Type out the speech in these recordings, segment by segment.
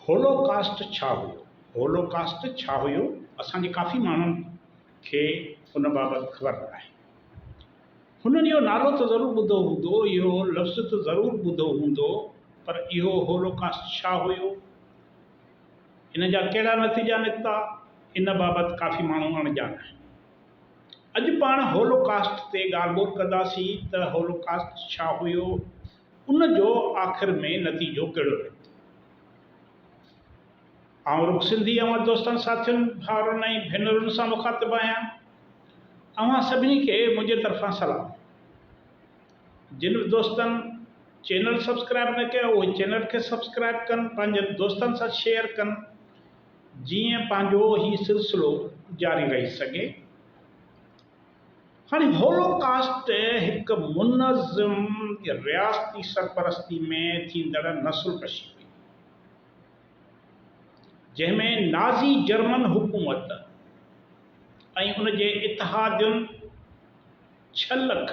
Holocaust छा हुयो? Holocaust छा हुयो? असांजे काफ़ी माण्हुनि खे उन बाबति ख़बर न आहे। हुननि इहो नालो त ज़रूरु ॿुधो हूंदो, इहो लफ़्ज़ त ज़रूरु ॿुधो हूंदो, पर इहो होलोकास्ट छा हुयो, इन जा कहिड़ा नतीजा निकिता, इन बाबति काफ़ी माण्हू अणॼाण आहिनि। अॼु पाण होलोकास्ट ते ॻाल्हि ॿोल कंदासीं त होलोकास्ट छा हुयो, उन जो आख़िर में नतीजो कहिड़ो निकितो। आउं रुख सिंधी अवां दोस्तनि साथियुनि भाउरनि ऐं भेनरुनि सां मुखातिबु आहियां। अवां सभिनी खे मुंहिंजे तरफ़ां सलाम। जिन दोस्तनि चैनल सब्सक्राइब न कयो उहे चैनल खे सब्सक्राइब कनि, पंहिंजे दोस्तनि सां शेयर कनि, जीअं पंहिंजो ही सिलसिलो जारी रही सघे। हाणे होलोकास्ट हिकु मुनज़्ज़म रियासती सरपरस्ती में थींदड़ नस्लकशी हुई, जंहिंमें नाज़ी जर्मन हुकूमत ऐं उन जे इतिहादियुनि 6 लख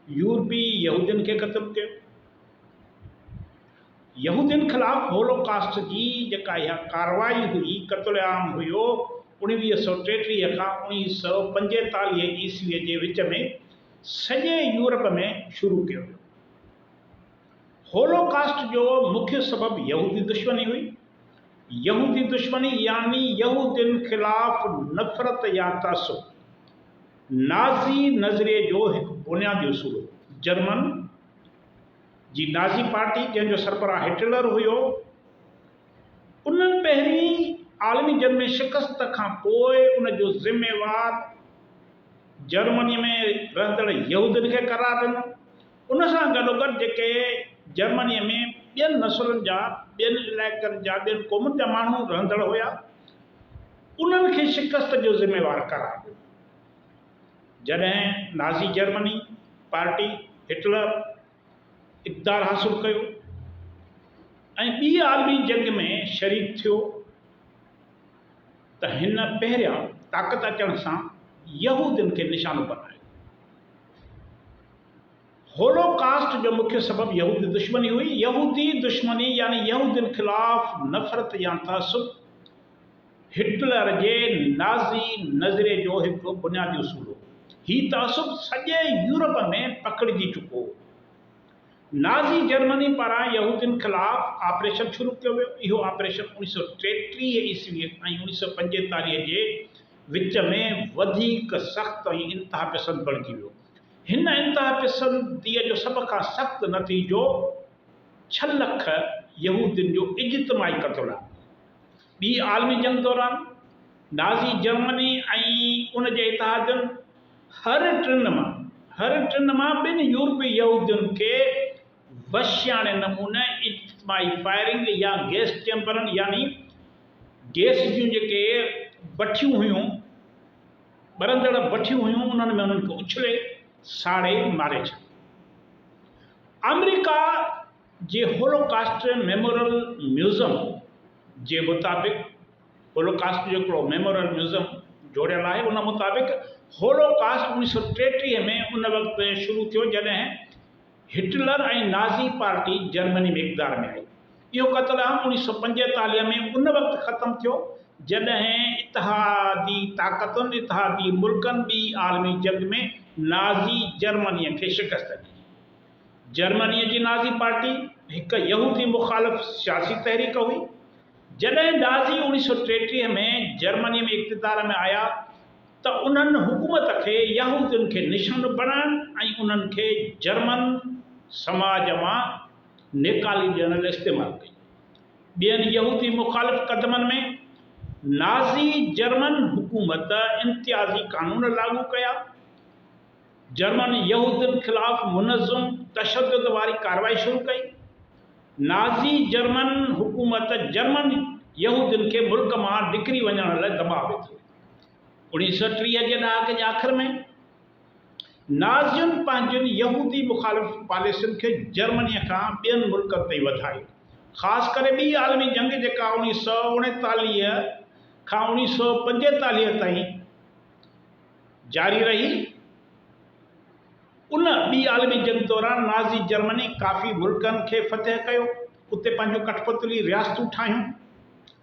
यूरोपी यहूदियुनि खे क़त्ल कयो। यहूदियुनि ख़िलाफ़ होलोकास्ट जी जेका इहा कार्रवाई हुई, क़त्ल आम हुयो, 1933 खां 1945 ईस्वीअ जे विच में सॼे यूरोप में शुरू कयो वियो। होलोकास्ट जो मुख्य सबबु यहूदी दुश्मनी हुई। यहूदी दुश्मनी यानी यहूदियुनि ख़िलाफ़ नफ़रत या तअस्सुब नाज़ी नज़रिए जो हिकु बुनियादी उसूल हो। जर्मन जी नाज़ी पार्टी, जंहिंजो सरबराह हिटलर हुयो, उन्हनि पहिरीं आलमी जंग में शिकस्त खां पोइ उन जो ज़िम्मेवार जर्मनी में रहंदड़ यहूदियुनि खे करार ॾिनो। उन सां गॾोगॾु जेके जर्मनीअ में ॿियनि नसुलनि जा, ॿियनि इलाइक़नि जा, ॿियनि क़ौमुनि जा माण्हू रहंदड़ हुया, उन्हनि खे शिकस्त जो ज़िम्मेवार करार ॾिनो। जॾहिं नाज़ी जर्मनी पार्टी हिटलर इक़्तिदार हासिल कयो ऐं ॿी आलमी जंग में शरीक थियो, त हिन पहिरियां ताक़त अचण सां यहूदियुनि खे निशानो बनायो। होलोकास्ट जो मुख्य सबबु यहूदी दुश्मनी हुई। यहूदी दुश्मनी यानी यहूदियुनि ख़िलाफ़ नफ़रत या तअस्सुब हिटलर जे नाज़ी नज़रिए जो हिकु बुनियादी उसूल हो। हीउ तअस्सुब सॼे यूरोप में पकड़िजी चुको हो। नाज़ी जर्मनी पारां यहूदियुनि ख़िलाफ़ ऑपरेशन शुरू कयो वियो। इहो ऑपरेशन 1933 ईस्वी ऐं 1945 जे विच में वधीक सख़्तु ऐं इंतिहा पसंदि बणिजी वियो। हिन इंतिहा पसंदीअ जो सभ खां सख़्तु नतीजो 6 लख यहूदियुनि जो इज्तिमाही क़त्ल आहे। ॿी आलमी जंग दौरान नाज़ी जर्मनी ऐं उन जे इतिहादियुनि हर टिनि मां 2 यूरोपी यहूदियुनि खे वशियाणे नमूने इज्तिमाही फायरिंग या गैस चैम्बरनि यानी गैस जूं जेके भठियूं हुयूं, ॿरंदड़ भठियूं हुयूं, उन्हनि में उन्हनि खे उछले साड़े मारे छॾियो। अमेरिका जे होलोकास्ट मेमोरियल म्यूज़ियम जे मुताबिक़, होलोकास्ट जो हिकिड़ो मेमोरियल म्यूज़ियम जोड़ियल आहे, उन मुताबिक़ होलोकास्ट 1933 में उन वक़्तु शुरू थियो जॾहिं हिटलर ऐं नाज़ी पार्टी जर्मनी में इक़्तिदार में आई। इहो क़त्ल आम 1945 में उन वक़्तु ख़त्म थियो जॾहिं इतिहादी ताक़तुनि, इतिहादी मुल्कनि ॿी आलमी जंग में नाज़ी जर्मनीअ खे शिकस्त ॾिनी। जर्मनीअ जी नाज़ी पार्टी हिकु यहूदी मुख़ालिफ़ सियासी तहरीक हुई। जॾहिं नाज़ी 1933 में जर्मनीअ में इक़्तिदार में आया त उन्हनि हुकूमत खे यहूदियुनि खे निशानो बणाइण ऐं उन्हनि खे जर्मन समाज मां निकाली ॾियण लाइ इस्तेमालु कई। ॿियनि यहूदी मुख़ालिफ़ क़दमनि में नाज़ी जर्मन हुकूमत इम्तियाज़ी कानून लागू कया, जर्मन यहूदियुनि ख़िलाफ़ मुनज़्ज़म तशद्दुद वारी कार्रवाई शुरू कई। नाज़ी जर्मन हुकूमत जर्मन यहूदियुनि खे मुल्क मां निकिरी वञण लाइ दबाव विधो। 1930 जे ॾहाके जे आख़िर में नाज़ियुनि पंहिंजनि यहूदी मुख़ालिफ़ पॉलिसियुनि खे जर्मनीअ खां ॿियनि मुल्कनि ताईं वधायो। ख़ासि करे ॿी आलमी जंग जेका 1939 खां 1945 ताईं जारी रही, उन ॿी आलमी जंग दौरान नाज़ी जर्मनी काफ़ी मुल्कनि खे फ़तह कयो उते पंहिंजूं कठपुतली रियासतूं ठाहियूं,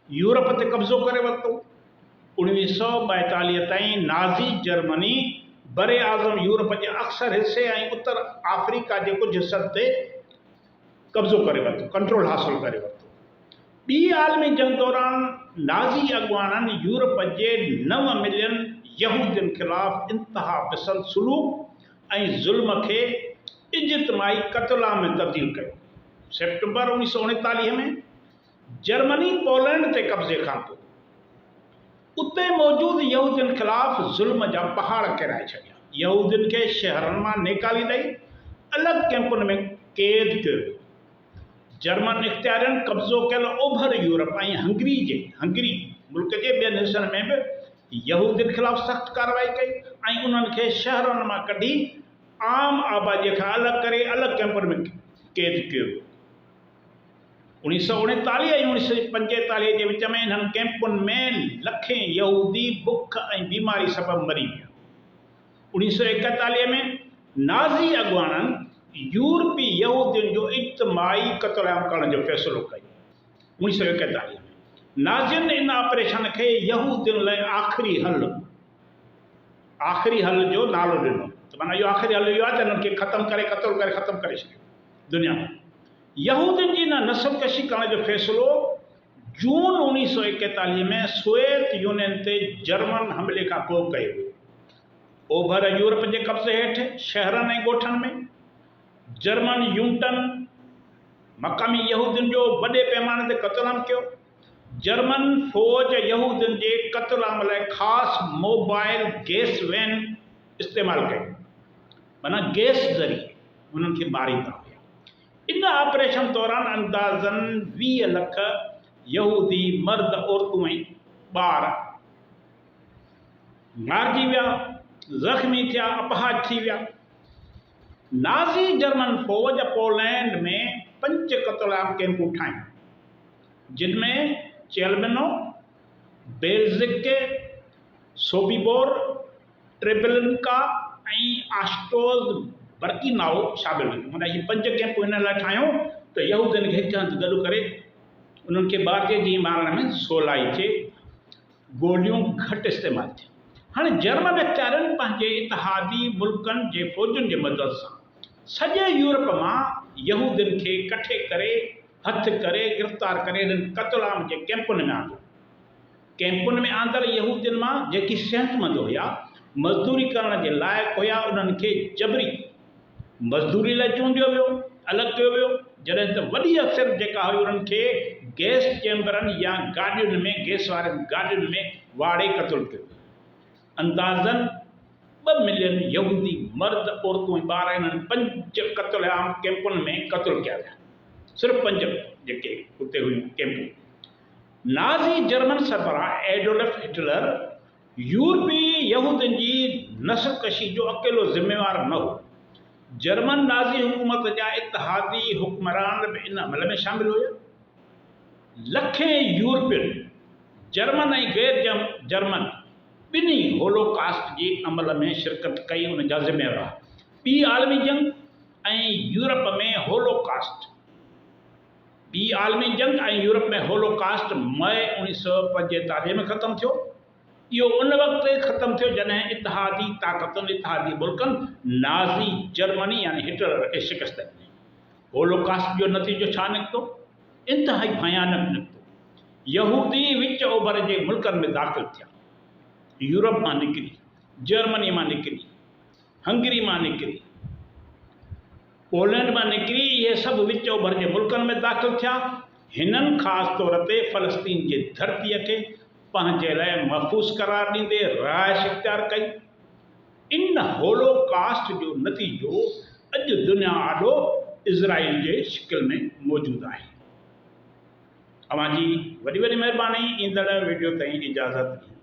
यूरोप ते कब्ज़ो करे वरितो। 1942 ताईं नाज़ी जर्मनी बरे आज़म यूरोप जे अक्सर हिस्से ऐं उत्तर अफ्रीका जे कुझु हिस्सनि ते कब्ज़ो करे वरितो, कंट्रोल हासिल करे वरितो। ॿी आलमी जंग दौरान नाज़ी अॻुवाननि यूरोप जे 9 मिलियन यहूदियुनि ख़िलाफ़ इंतहा पसंद सुलूक ऐं ज़ुल्म खे इज्तिमाही क़त्ल में तब्दील कयो। सेप्टेंबर 1939 में जर्मनी पोलैंड ते कब्ज़े खां पोइ उते मौजूदु यहूदियुनि ख़िलाफ़ ज़ुल्म जा पहाड़ किराए छॾिया। यहूदियुनि खे शहरनि मां निकाली ॾेई अलॻि कैंपुनि में क़ैद कयो वियो। जर्मन इख़्तियारनि कब्ज़ो कयल ओभर यूरोप ऐं हंगरी मुल्क जे ॿियनि हिसनि में बि यहूदियुनि ख़िलाफ़ सख़्त कार्रवाई कई ऐं उन्हनि खे शहरनि मां कढी आम आबादीअ खां अलॻि करे अलॻि कैंपुनि में क़ैद कयो वियो। 1939 ऐं 1945 जे विच में इन्हनि कैंपुनि में लखें यहूदी बुख ऐं बीमारी सबबि मरी विया। 1941 में नाज़ी अॻुवाननि यूरोपी यहूदियुनि जो इज्तिमाही क़त्ल करण जो फ़ैसिलो कयो। 1941 में नाज़ियुनि इन ऑपरेशन खे यहूदियुनि लाइ आख़िरी हल जो नालो ॾिनो। त माना इहो आख़िरी हल इहो आहे त हिननि खे ख़तमु करे ख़तमु करे छॾियो दुनिया में। यहूदियुनि जी न नस्लकशी करण जो फ़ैसिलो जून 1941 में सोवियत यूनियन ते जर्मन हमले खां पोइ कयो वियो। ओभर यूरोप जे कब्ज़े हेठि शहरनि ऐं ॻोठनि में जर्मन यूनिटनि मक़ामी यहूदियुनि जो वॾे पैमाने ते क़त्ल कयो। जर्मन फ़ौज यहूदियुनि जे क़त्ल लाइ ख़ासि मोबाइल गैस वैन इस्तेमालु कई, माना गैस ज़रिए उन्हनि खे मारींदा हुआ। इन ऑपरेशन दौरान अंदाज़न 20 लख यहूदी मर्द, औरतूं ऐं ॿार मारिजी विया, ज़ख़्मी थिया, अपहाज थी विया। नाज़ी जर्मन फ़ौज पोलैंड में 5 क़त्ल कैंपूं ठाहियूं, जिन में चेलमेनो, बेल्ज़िके, सोबिबोर, ट्रेबलिंका ऐं आस्ट्रोज़ बर्किनाउ शामिल हुयूं। माना इहे 5 कैंपूं हिन लाइ ठाहियूं त यहूदियुनि खे हिकु हंधि गॾु करे उन्हनि खे ॿारजे जी मारण में सवलाई थिए, गोलियूं घटि इस्तेमालु थियूं। हाणे जर्मन इख़्तियारनि पंहिंजे इतिहादी मुल्कनि जे फ़ौजुनि जे मदद सां सॼे यूरोप मां यहूदियुनि खे कठे करे हथु करे गिरफ़्तार करे हिननि क़त्ल जे कैंपुनि में आंदो। कैंपुनि में आंदड़ यहूदियुनि मां जेकी सिहतमंद हुया, मज़दूरी करण जे लाइक़ु हुया, उन्हनि खे जबरी मज़दूरी लाइ चूंडियो वियो, अलॻि कयो वियो। जॾहिं त वॾी अक्सर जेका हुई उन्हनि खे गैस चैम्बरनि या गाॾियुनि में, गैस वारनि गाॾियुनि में वाड़े क़त्ल कयो। अंदाज़न 2 मिलियन यहूदी मर्द, औरतूं ऐं ॿार इन्हनि 5 क़त्ल कैंपुनि में क़त्ल कया विया। सिर्फ़ु 5 जेके उते हुयूं कैंपूं। नाज़ी जर्मन सरबराह एडोल्फ हिटलर यूरोपी यहूदियुनि जी नस्लकशी जो अकेलो ज़िम्मेवार न हो। जर्मन नाज़ी हुकूमत जा इतिहादी हुक्मरान बि इन हमले में शामिल हुआ। लखें यूरोपियन, जर्मन ऐं गैर जर्मन ॿिन्ही होलोकास्ट जे अमल में शिरकत कई, उन जा ज़िम्मेवार। ॿी आलमी जंग ऐं यूरोप में होलोकास्ट ॿी आलमी जंग ऐं यूरोप में होलोकास्ट मई 1945 में ख़त्म थियो। इहो उन वक़्तु ख़त्म थियो जॾहिं इतिहादी ताक़तुनि, इतिहादी मुल्कनि नाज़ी जर्मनी यानी हिटलर खे शिकस्त ॾिनी। होलोकास्ट जो नतीजो छा निकितो? इंतिहाई भयानक निकितो। यहूदी विच ओभर जे मुल्कनि में दाख़िल थिया, यूरोप मां निकिरी, जर्मनी मां निकिरी, हंगरी मां निकिरी, पोलैंड मां निकिरी, इहे सभु विच ओभर जे मुल्कनि में दाख़िल थिया। हिननि ख़ासि तौर ते फ़लस्तीन जी धरतीअ खे पंहिंजे लाइ महफ़ूज़ करार ॾींदे रहाइश इख़्तियार कई। इन होलोकास्ट जो नतीजो अॼु दुनिया आॾो इज़राइल जे शिकिल में मौजूदु आहे। अवां जी वॾी वॾी महिरबानी। ईंदड़ वीडियो ताईं इजाज़त ॾियो।